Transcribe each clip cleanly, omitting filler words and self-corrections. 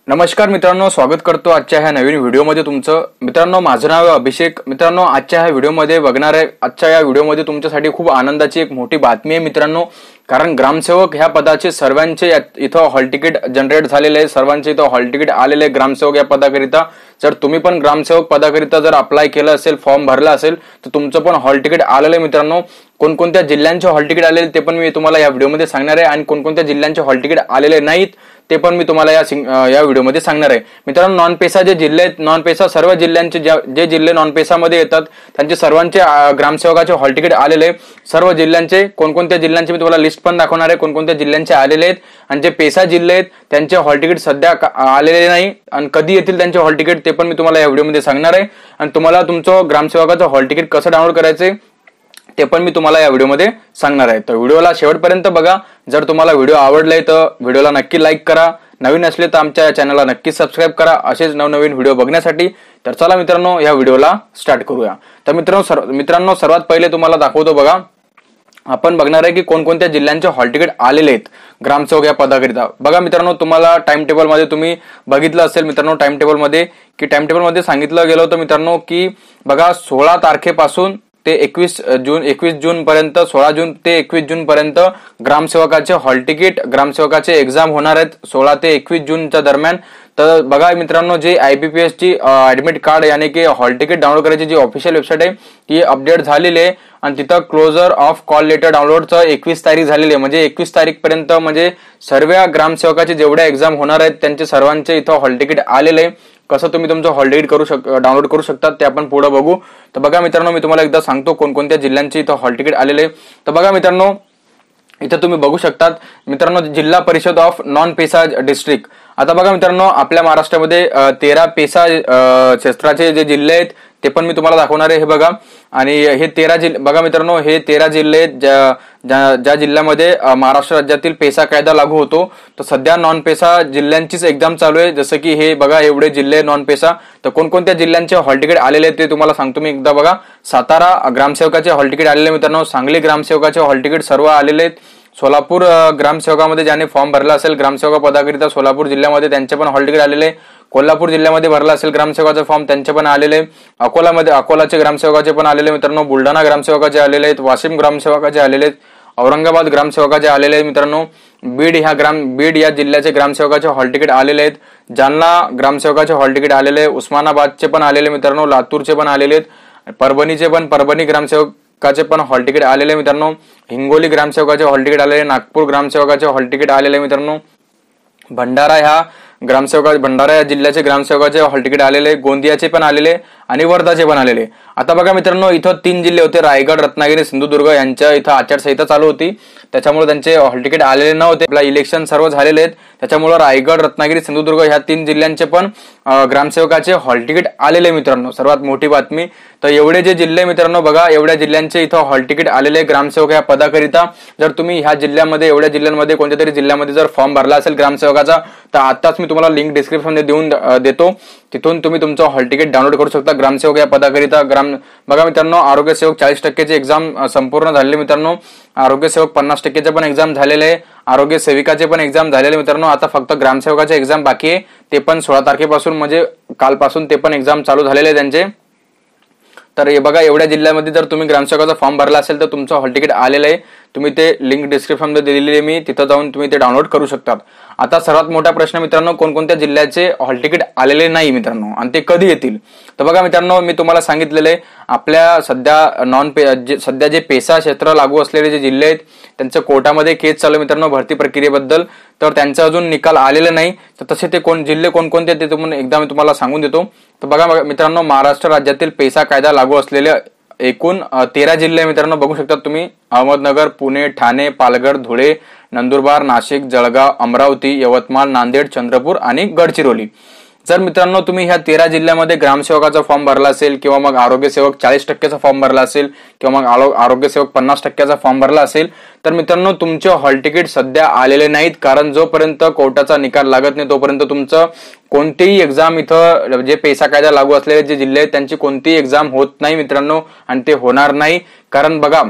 नमस्कार मित्रांनो, स्वागत करतो आजच्या ह्या नवीन व्हिडिओमध्ये तुमचं। मित्रांनो, माझं नाव आहे अभिषेक। मित्रांनो, आजच्या ह्या व्हिडिओमध्ये बघणार आहे, आजच्या या व्हिडिओमध्ये तुमच्यासाठी खूप आनंदाची एक मोठी बातमी आहे मित्रांनो। कारण ग्रामसेवक ह्या पदाचे सर्वांचे इथं हॉल तिकीट जनरेट झालेले आहे, सर्वांचे इथं हॉल तिकीट आलेले आहे ग्रामसेवक या पदाकरिता। जर तुम्ही पण ग्रामसेवक पदाकरिता जर अप्लाय केलं असेल, फॉर्म भरला असेल, तर तुमचं पण हॉल तिकीट आलेलं आहे मित्रांनो। कोणकोणत्या जिल्ह्यांचे हॉल तिकीट आलेले ते पण मी तुम्हाला या व्हिडिओमध्ये सांगणार आहे, आणि कोणकोणत्या जिल्ह्यांचे हॉल तिकीट आलेले नाहीत ते पण मी तुम्हाला या व्हिडिओमध्ये सांगणार आहे मित्रांनो। नॉन पेसा जे जिल्हे आहेत, नॉन पेसा सर्व जिल्ह्यांचे जे जिल्हे नॉन पेसामध्ये येतात त्यांचे सर्वांचे ग्रामसेवकाचे हॉल तिकीट आलेले, सर्व जिल्ह्यांचे कोणकोणत्या जिल्ह्यांचे मी तुम्हाला लिस्ट पण दाखवणार आहे, कोणकोणत्या जिल्ह्यांचे आलेले आहेत। आणि जे पेसा जिल्हे आहेत त्यांचे हॉल तिकीट सध्या आलेले नाही, आणि कधी येतील त्यांचे हॉल तिकीट ते पण मी तुम्हाला या व्हिडिओमध्ये सांगणार आहे। आणि तुम्हाला तुमचं ग्रामसेवकाचं हॉल तिकीट कसं डाउनलोड करायचे ते पण मी तुम्हाला या व्हिडिओमध्ये सांगणार आहे। तर व्हिडिओला शेवटपर्यंत बघा। जर तुम्हाला व्हिडिओ आवडलाय तर व्हिडिओला नक्की लाईक करा, नवीन असले तर आमच्या चॅनलला नक्की सबस्क्राईब करा असेच नवनवीन व्हिडिओ बघण्यासाठी। तर चला मित्रांनो, या व्हिडिओला स्टार्ट करूया। तर मित्रांनो सर्वात पहिले तुम्हाला दाखवतो बघा, आपण बघणार आहे की कोणकोणत्या जिल्ह्यांचे हॉल तिकीट आलेले आहेत ग्रामसेवक या पदाकरिता। बघा मित्रांनो, तुम्हाला टाइम टेबल मध्ये तुम्ही बघितलं असेल मित्रांनो, टाइम टेबल मध्ये सांगितलं गेलं होतं मित्रांनो की बघा 16 तारखेपासून ते 21 जून पर्यंत, 16 जून ते 21 जून पर्यंत ग्रामसेवकाचे हॉल तिकीट, ग्रामसेवकाचे एक्झाम होणार आहेत 16 ते 21 जूनच्या दरम्यान। तर बघा मित्रांनो, जे IBPS ची ऍडमिट कार्ड यानी की हॉल तिकीट डाउनलोड करायची जी ऑफिशियल वेबसाईट आहे ती अपडेट झालेली आहे, आणि तिथं क्लोजर ऑफ कॉल लेटर डाउनलोडचं 21 तारीख झालेली आहे। म्हणजे 21 तारीख पर्यंत म्हणजे सर्व ग्रामसेवकाचे जेवढ्या एक्झाम होणार आहेत त्यांचे सर्वांचे इथं हॉल तिकीट आलेले आहे। कसं तुम्ही तुमचं हॉल तिकीट डाउनलोड करू शकता ते आपण पुढे बघू। तर बघा मित्रांनो, मी तुम्हाला एकदा सांगतो कोणकोणत्या जिल्ह्यांचे इथं हॉल तिकीट आलेले। तर बघा मित्रांनो, इथं तुम्ही बघू शकतात मित्रांनो, जिल्हा परिषद ऑफ नॉन पेसा डिस्ट्रिक्ट। आता बघा मित्रांनो, आपल्या महाराष्ट्रामध्ये 13 पेसा क्षेत्राचे जे जिल्हे आहेत ते पण मी तुम्हाला दाखवणार आहे। हे बघा, आणि हे 13 जिल्हे बघा मित्रांनो, हे 13 जिल्हे आहेत ज्या जिल्ह्यामध्ये महाराष्ट्र राज्यातील पेसा कायदा लागू होतो। तर सध्या नॉन पेसा जिल्ह्यांचीच एक्झाम चालू आहे, जसं की हे बघा एवढे जिल्हे नॉन पेसा। तर कोणकोणत्या जिल्ह्यांचे हॉल तिकीट आलेले आहेत ते तुम्हाला सांगतो मी एकदा बघा। सातारा ग्रामसेवकाचे हॉल तिकीट आलेले मित्रांनो, सांगली ग्रामसेवकाचे हॉल तिकीट सर्व आलेले आहेत। सोलापूर ग्रामसेवकामध्ये ज्याने फॉर्म भरला असेल ग्रामसेवक पदाकरिता सोलापूर जिल्ह्यामध्ये त्यांचे पण हॉल तिकीट आलेले। कोल्हापूर जिल्ह्यामध्ये भरला असेल ग्रामसेवकाचा फॉर्म त्यांचे पण आलेले। अकोलाचे ग्रामसेवकाचे पण आलेले मित्रांनो, बुलढाणा ग्रामसेवकाचे आलेले आहेत, वाशिम ग्रामसेवकाचे आलेले आहेत, औरंगाबाद ग्रामसेवकाचे आलेले आहेत मित्रांनो, बीड या जिल्ह्याचे ग्रामसेवकाचे हॉल तिकीट आलेले आहेत, जालना ग्रामसेवकाचे हॉल तिकीट आलेले आहे, उस्मानाबादचे पण आलेले मित्रांनो, लातूरचे पण आलेले आहेत, परभणी ग्रामसेवकाचे पण हॉल तिकीट आलेले मित्रांनो, हिंगोली ग्रामसेवकाचे हॉल तिकीट आलेले, नागपूर ग्रामसेवकाचे हॉल तिकीट आलेले मित्रांनो, भंडारा या जिल्ह्याचे ग्रामसेवकाचे हॉल तिकीट आलेले, गोंदियाचे पण आलेले आणि वर्धाचे पण आलेले। आता बघा मित्रांनो, इथं 3 जिल्हे होते, रायगड, रत्नागिरी, सिंधुदुर्ग, यांच्या इथं आचारसंहिता चालू होती त्याच्यामुळे त्यांचे हॉल तिकीट आलेले नव्हते। आपला इलेक्शन सर्व झालेले आहेत त्याच्यामुळे रायगड, रत्नागिरी, सिंधुदुर्ग ह्या 3 जिल्ह्यांचे पण ग्रामसेवकाचे हॉल तिकीट आलेले मित्रांनो। सर्वात मोठी बातमी। तर एवढे जे जिल्हे मित्रांनो बघा, एवढ्या जिल्ह्यांचे इथं हॉल तिकीट आलेले ग्रामसेवक या पदाकरिता। जर तुम्ही ह्या जिल्ह्यामध्ये, एवढ्या जिल्ह्यांमध्ये कोणत्या तरी जिल्ह्यामध्ये जर फॉर्म भरला असेल ग्रामसेवकाचा, तर आताच मी तुम्हाला लिंक डिस्क्रिप्शन मध्ये देतो, तिथून तुम्ही तुमचं हॉल तिकीट डाउनलोड करू शकता ग्रामसेवक या पदाकरिता। बघा मित्रांनो, आरोग्य सेवक 40% एक्झाम संपूर्ण झालेले मित्रांनो, आरोग्य सेवक 50% पण एक्झाम झालेले आहे, आरोग्य सेविकाचे पण एक्झाम झालेले मित्रांनो। आता फक्त ग्रामसेवकाचे एक्झाम बाकी आहे, ते पण 16 तारखेपासून म्हणजे कालपासून ते पण एक्झाम चालू झालेले आहे त्यांचे। तर हे बघा, एवढ्या जिल्ह्यामध्ये जर तुम्ही ग्रामसेवकाचा फॉर्म भरला असेल तर तुमचं हॉल तिकीट आलेलं आहे। तुम्ही ते लिंक डिस्क्रिप्शन मध्ये दिलेली आहे मी, तिथं जाऊन तुम्ही ते डाउनलोड करू शकतात। आता सर्वात मोठा प्रश्न मित्रांनो, कोणकोणत्या जिल्ह्याचे हॉल तिकीट आलेले नाही मित्रांनो, आणि ते कधी येतील। तर बघा मित्रांनो, मी तुम्हाला सांगितलेलं आहे, आपल्या सध्या जे पेसा क्षेत्र लागू असलेले जे जिल्हे आहेत त्यांचं कोर्टामध्ये केस चालू मित्रांनो भरती प्रक्रियेबद्दल। तर त्यांचा अजून निकाल आलेला नाही। तर तसे ते जिल्हे कोणकोणते ते एकदा मी तुम्हाला सांगून देतो। तर बघा मित्रांनो, महाराष्ट्र राज्यातील पेसा कायदा लागू असलेले एकूण 13 जिल्हे मित्रांनो बघू शकता तुम्ही, अहमदनगर, पुणे, ठाणे, पालघर, धुळे, नंदुरबार, नाशिक, जळगाव, अमरावती, यवतमाळ, नांदेड, चंद्रपूर आणि गडचिरोली। जर मित्रांनो तुम्ही ह्या 13 जिल्ह्यामध्ये ग्रामसेवकाचा फॉर्म भरला असेल, किंवा मग आरोग्य सेवक 40%चा फॉर्म भरला असेल, किंवा मग आरोग्य सेवक 50%चा फॉर्म भरला असेल, तर मित्रांनो तुमचे हॉल तिकीट सध्या आलेले नाहीत। कारण जोपर्यंत कोर्टाचा निकाल लागत नाही तोपर्यंत तुमचं कोणतीही एक्झाम, इथं जे पेसा कायदा लागू असलेले जे जिल्हे आहेत त्यांची कोणतीही एक्झाम होत नाही मित्रांनो, आणि ते होणार नाही। कारण बघा,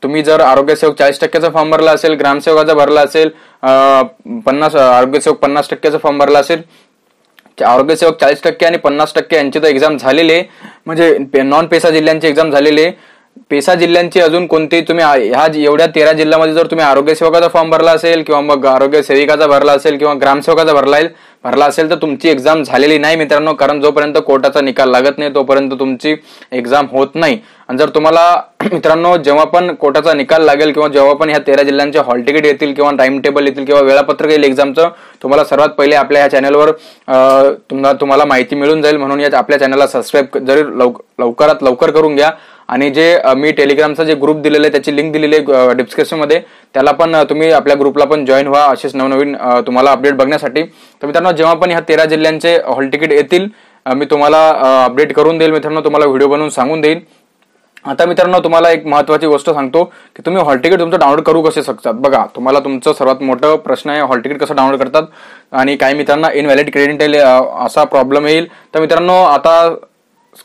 तुम्ही जर आरोग्य सेवक 40%चा फॉर्म भरला असेल, ग्रामसेवकाचा भरला असेल आरोग्य सेवक 50%चा फॉर्म भरला असेल, आरोग्य सेवक 40% आणि 50% यांची तर एक्झाम झालेली आहे, म्हणजे नॉन पेसा जिल्ह्यांची एक्झाम झालेली आहे. पेसा जिल्ह्यांची अजून कोणती तुम्ही ह्या एवढ्या 13 जिल्ह्यामध्ये जर तुम्ही आरोग्य सेवकाचा फॉर्म भरला असेल किंवा मग आरोग्य सेविकाचा भरला असेल किंवा ग्रामसेवकाचा भरला असेल तर तुमची एक्झाम झालेली नाही मित्रांनो, कारण जोपर्यंत कोर्टाचा निकाल लागत नाही तोपर्यंत तुमची एक्झाम होत नाही. आणि जर तुम्हाला मित्रांनो जेव्हा पण कोर्टाचा निकाल लागेल किंवा जेव्हा पण ह्या 13 जिल्ह्यांचे हॉल तिकीट येतील किंवा टाइम टेबल येतील किंवा वेळापत्रक येईल एक्झामचं, तुम्हाला सर्वात पहिले आपल्या ह्या चॅनलवर तुम्हाला माहिती मिळून जाईल. म्हणून या आपल्या चॅनलला सबस्क्राईब जरी लवकरात लवकर करून घ्या. आणि जे मी टेलिग्रामचा जे ग्रुप दिलेला आहे त्याची लिंक दिलेली आहे डिस्क्रिप्शन मध्ये, त्याला पण तुम्ही आपल्या ग्रुपला पण जॉईन व्हा असेच नवनवीन तुम्हाला अपडेट बघण्यासाठी. तर मित्रांनो जेव्हा पण ह्या 13 जिल्ह्यांचे हॉल तिकीट येतील मी तुम्हाला अपडेट करून देईल मित्रांनो, तुम्हाला व्हिडिओ बनवून सांगून देईल. आता मित्रांनो तुम्हाला एक महत्वाची गोष्ट सांगतो की तुम्ही हॉल तिकीट तुमचं डाउनलोड करू कसे शकतात. बघा तुम्हाला तुमचं सर्वात मोठं प्रश्न आहे हॉल तिकीट कसं डाउनलोड करतात, आणि काही मित्रांना इनव्हॅलिड क्रेडेंशियल असा प्रॉब्लेम येईल. तर मित्रांनो आता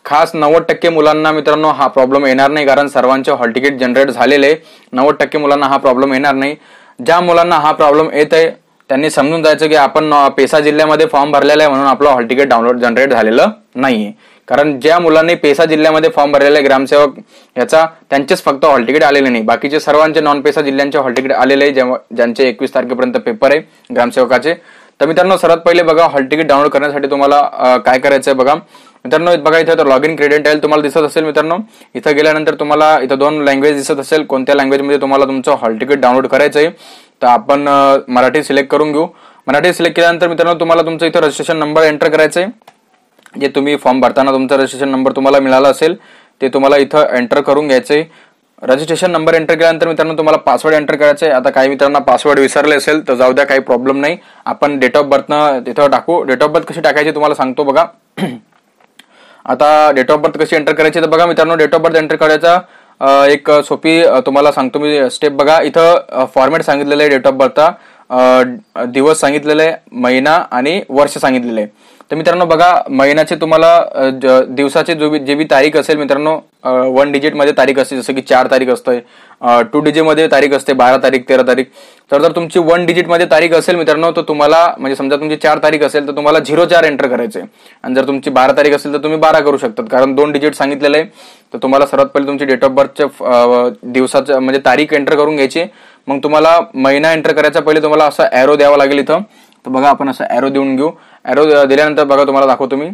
खास 90% मुलांना मित्रांनो हा प्रॉब्लेम येणार नाही, कारण सर्वांचे हॉल तिकीट जनरेट झालेले आहे. 90% मुलांना हा प्रॉब्लेम येणार नाही. ज्या मुलांना हा प्रॉब्लेम येत आहे त्यांनी समजून जायचं की आपण पेसा जिल्ह्यामध्ये फॉर्म भरलेला आहे म्हणून आपलं हॉल तिकीट जनरेट झालेलं नाहीये. कारण ज्या मुलांनी पेसा जिल्ह्यामध्ये फॉर्म भरलेला आहे ग्रामसेवक याचा, त्यांचेच फक्त हॉल तिकीट आलेले नाही, बाकीचे सर्वांचे नॉन पेसा जिल्ह्यांचे हॉल तिकीट आलेले आहे ज्यांचे 21 तारखेपर्यंत पेपर आहे ग्रामसेवकाचे. तर मित्रांनो सर्वात पहिले बघा हॉल तिकीट डाउनलोड करण्यासाठी तुम्हाला काय करायचं आहे. बघा मित्रांनो बघा इथं लॉग इन क्रेडेंशियल तुम्हाला दिसत असेल मित्रांनो. इथं गेल्यानंतर तुम्हाला इथं 2 लँग्वेज दिसत असेल, कोणत्या लँग्वेजमध्ये तुम्हाला तुमचं हॉल तिकीट डाउनलोड करायचं आहे. तर आपण मराठी सिलेक्ट करून घेऊ. मराठी सिलेक्ट केल्यानंतर मित्रांनो तुम्हाला तुमचं इथं रजिस्ट्रेशन नंबर एंटर करायचं आहे. जे तुम्ही फॉर्म भरताना तुमचा रजिस्ट्रेशन नंबर तुम्हाला मिळाला असेल ते तुम्हाला इथं एंटर करून घ्यायचं आहे. रजिस्ट्रेशन नंबर एंटर केल्यानंतर मित्रांनो तुम्हाला पासवर्ड एंटर करायचा आहे. आता काही मित्रांना पासवर्ड विसरले असेल तर जाऊ द्या, काही प्रॉब्लेम नाही. आपण डेट ऑफ बर्थनं तिथं टाकू. डेट ऑफ बर्थ कशी टाकायची तुम्हाला सांगतो बघा. आता डेट ऑफ बर्थ कशी एंटर करायची तर बघा मित्रांनो डेट ऑफ बर्थ एंटर करायचा एक सोपी तुम्हाला सांगतो मी स्टेप. बघा इथं फॉर्मॅट सांगितलेलं आहे डेट ऑफ बर्थचा, दिवस सांगितलेला आहे, महिना आणि वर्ष सांगितलेलं आहे. तर मित्रांनो बघा महिन्याचे तुम्हाला दिवसाचे जे बी तारीख असेल मित्रांनो 1 डिजिट मध्ये तारीख असते, जसं की 4 तारीख असते. 2 डिजिट मध्ये तारीख असते 12 तारीख 13 तारीख. तर जर तुमची 1 डिजिट मध्ये तारीख असेल मित्रांनो तर तुम्हाला म्हणजे समजा तुमची 4 तारीख असेल तर तुम्हाला 04 एंटर करायचे. आणि जर तुमची 12 तारीख असेल तर तुम्ही 12 करू शकतात, कारण 2 डिजिट सांगितलेलं आहे. तर तुम्हाला सर्वात पहिले तुमची डेट ऑफ बर्थच्या दिवसाचं म्हणजे तारीख एंटर करून घ्यायची. मग तुम्हाला महिना एंटर करायचा पहिले तुम्हाला असा एरो द्यावा लागेल इथं. तर बघा आपण असं एरो देऊन घेऊ. एरो दिल्यानंतर बघा तुम्हाला दाखवतो मी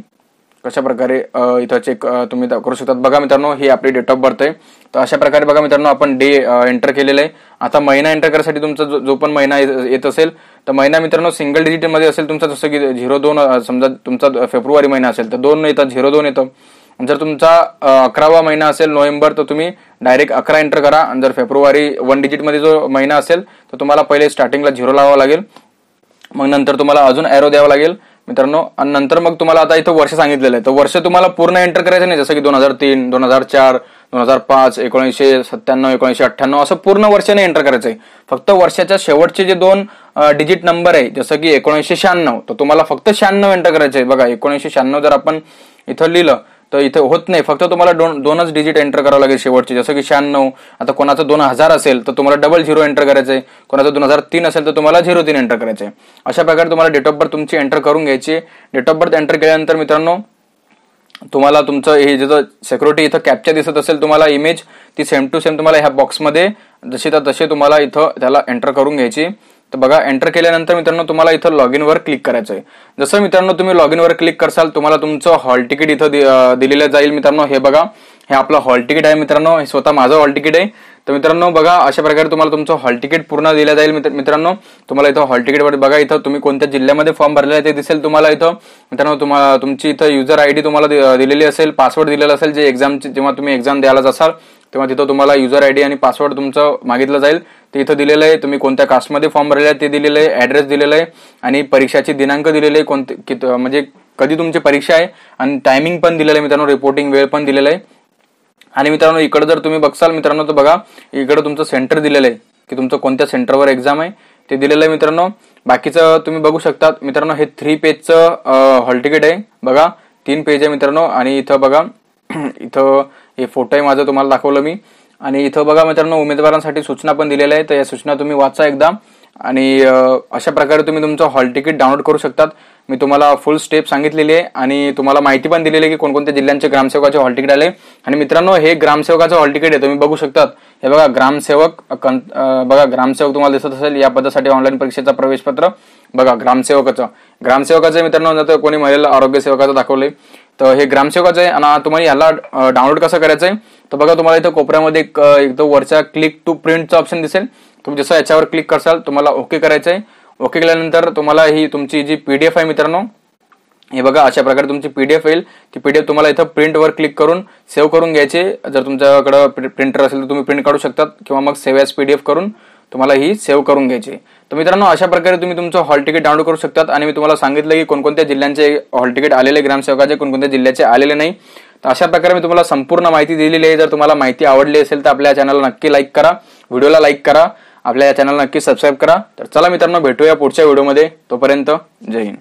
कशा प्रकारे इथं चेक तुम्ही करू शकतात. बघा मित्रांनो ही आपली डेट ऑफ बर्थ आहे. तर अशा प्रकारे बघा मित्रांनो आपण डे एंटर केलेलं आहे. आता महिना एंटर करण्यासाठी तुमचा जो पण महिना येत असेल तर महिना मित्रांनो सिंगल डिजिट मध्ये असेल तुमचा, जसं की 02 समजा तुमचा फेब्रुवारी महिना असेल तर 2 येतं, 02 येतं. जर तुमचा 11वा महिना असेल नोव्हेंबर तर तुम्ही डायरेक्ट 11 एंटर करा. आणि जर फेब्रुवारी 1 डिजिट मध्ये जो महिना असेल तर तुम्हाला पहिले स्टार्टिंगला 0 लावावं लागेल. मग नंतर तुम्हाला अजून एरो द्यावा लागेल मित्रांनो. आणि नंतर मग तुम्हाला आता इथं वर्ष सांगितलेलं आहे तर वर्ष तुम्हाला पूर्ण एंटर करायचं नाही, जसं की 2003, 2004, 2005, 1997, 1998 असं पूर्ण वर्ष नाही एंटर करायचंय. फक्त वर्षाच्या शेवटचे जे 2 डिजिट नंबर आहे जसं की 1996 तर तुम्हाला फक्त 96 एंटर करायचंय. बघा 1996 जर आपण इथं लिहिलं तर इथं होत नाही, फक्त तुम्हाला 2च डिजिट एंटर करावं लागेल शेवटचे, जसं की 96. आता कोणाचं 2000 असेल तर तुम्हाला 00 एंटर करायचंय, कोणाचं 2003 असेल तर तुम्हाला 03 एंटर करायचंय. अशा प्रकारे तुम्हाला डेट ऑफ बर्थ तुमची एंटर करून घ्यायची. डेट ऑफ बर्थ एंटर केल्यानंतर मित्रांनो तुम्हाला तुमचं हे जिथं सिक्युरिटी इथं कॅप्चा दिसत असेल तुम्हाला इमेज, ती सेम टू सेम तुम्हाला ह्या बॉक्समध्ये जशी तर तसे तुम्हाला इथं त्याला एंटर करून घ्यायची. तर बघा एंटर केल्यानंतर मित्रांनो तुम्हाला इथं लॉग इन वर क्लिक करायचं आहे. जसं मित्रांनो तुम्ही लॉग इन वर क्लिक करसाल तुम्हाला तुमचं हॉल तिकीट इथं दिलेलं जाईल मित्रांनो. हे बघा हे आपलं हॉल तिकीट आहे मित्रांनो, हे स्वतः माझं हॉल तिकीट आहे. तर मित्रांनो बघा अशा प्रकारे तुम्हाला तुमचं हॉल तिकीट पूर्ण दिलं जाईल मित्रांनो. तुम्हाला इथं हॉल तिकीटवर बघा इथं तुम्ही कोणत्या जिल्ह्यामध्ये फॉर्म भरलेला आहे ते दिसेल तुम्हाला इथं मित्रांनो. तुमची इथं युजर आयडी तुम्हाला दिलेली असेल, पासवर्ड दिलेला असेल, जे एक्झामची जेव्हा तुम्ही एक्झाम द्यायला जासाल तेव्हा तिथं तुम्हाला युजर आयडी आणि पासवर्ड तुमचं मागितलं जाईल. ते इथं दिलेलं आहे. तुम्ही कोणत्या कास्टमध्ये फॉर्म भरलेला आहे ते दिलेलं आहे, ऍड्रेस दिलेला आहे आणि परीक्षाची दिनांक दिलेली आहे, कोणते म्हणजे कधी तुमची परीक्षा आहे आणि टायमिंग पण दिलेलं आहे मित्रांनो, रिपोर्टिंग वेळ पण दिलेलं आहे. आणि मित्रांनो इकडे जर तुम्ही बघसाल मित्रांनो तर बघा इकडे तुमचं सेंटर दिलेलं आहे की तुमचं कोणत्या सेंटरवर एक्झाम आहे ते दिलेलं आहे मित्रांनो. बाकीचं तुम्ही बघू शकतात मित्रांनो. हे 3 पेजचं हॉल तिकीट आहे. बघा 3 पेज आहे मित्रांनो. आणि इथं बघा इथं हे फोटो आहे माझं, तुम्हाला दाखवलं मी. आणि इथं बघा मित्रांनो उमेदवारांसाठी सूचना पण दिलेल्या आहे, तर या सूचना तुम्ही वाचा एकदा. आणि अशा प्रकारे तुम्ही तुमचं हॉल तिकीट डाउनलोड करू शकतात मी तुम्हाला फुल स्टेप सांगितलेली आहे आणि तुम्हाला माहिती पण दिलेली आहे की कोणकोणत्या जिल्ह्यांचे ग्रामसेवकाचे हॉल तिकीट आले. आणि मित्रांनो, हे ग्रामसेवकाचं हॉल तिकीट आहे, तुम्ही बघू शकतात. हे बघा ग्रामसेवक, बघा ग्रामसेवक तुम्हाला दिसत असेल. या पदासाठी ऑनलाईन परीक्षेचा प्रवेशपत्र बघा ग्रामसेवकाचं मित्रांनो. तर कोणी महिला आरोग्य सेवकाचं दाखवलंय, तर हे ग्रामसेवकाचं आहे. आणि तुम्हाला ह्याला डाउनलोड कसं करायचंय तर बघा, तुम्हाला इथं कोपऱ्यामध्ये एक वरच्या क्लिक टू प्रिंटचं ऑप्शन दिसेल. तुम्ही जसं याच्यावर क्लिक करसाल तुम्हाला ओके करायचंय. ओके केल्यानंतर तुम्हाला ही तुमची जी पीडीएफ आहे मित्रांनो, हे बघा अशा प्रकारे तुमची पीडीएफ येईल. ती पीडीएफ तुम्हाला इथं प्रिंटवर क्लिक करून सेव्ह करून घ्यायची. जर तुमच्याकडे प्रिंटर असेल तर तुम्ही प्रिंट काढू शकतात किंवा मग सेव्ह ॲज पीडीएफ करून तुम्हाला ही सेव्ह करून घ्यायची. तर मित्रांनो, अशा प्रकारे तुम्ही तुमचं हॉल तिकीट डाउनलोड करू शकतात. आणि मी तुम्हाला सांगितलं की कोणकोणत्या जिल्ह्यांचे हॉल तिकीट आलेले ग्रामसेवकाचे, कोणकोणत्या जिल्ह्याचे आलेले नाही. तर अशा प्रकारे मी तुम्हाला संपूर्ण माहिती दिलेली आहे. जर तुम्हाला माहिती आवडली असेल तर आपल्या चॅनलला नक्की लाईक करा, व्हिडिओला लाईक करा, आपल्या या चॅनलला नक्की सबस्क्राईब करा. तर चला मित्रांनो, भेटूया पुढच्या व्हिडिओमध्ये. तोपर्यंत जय हिंद.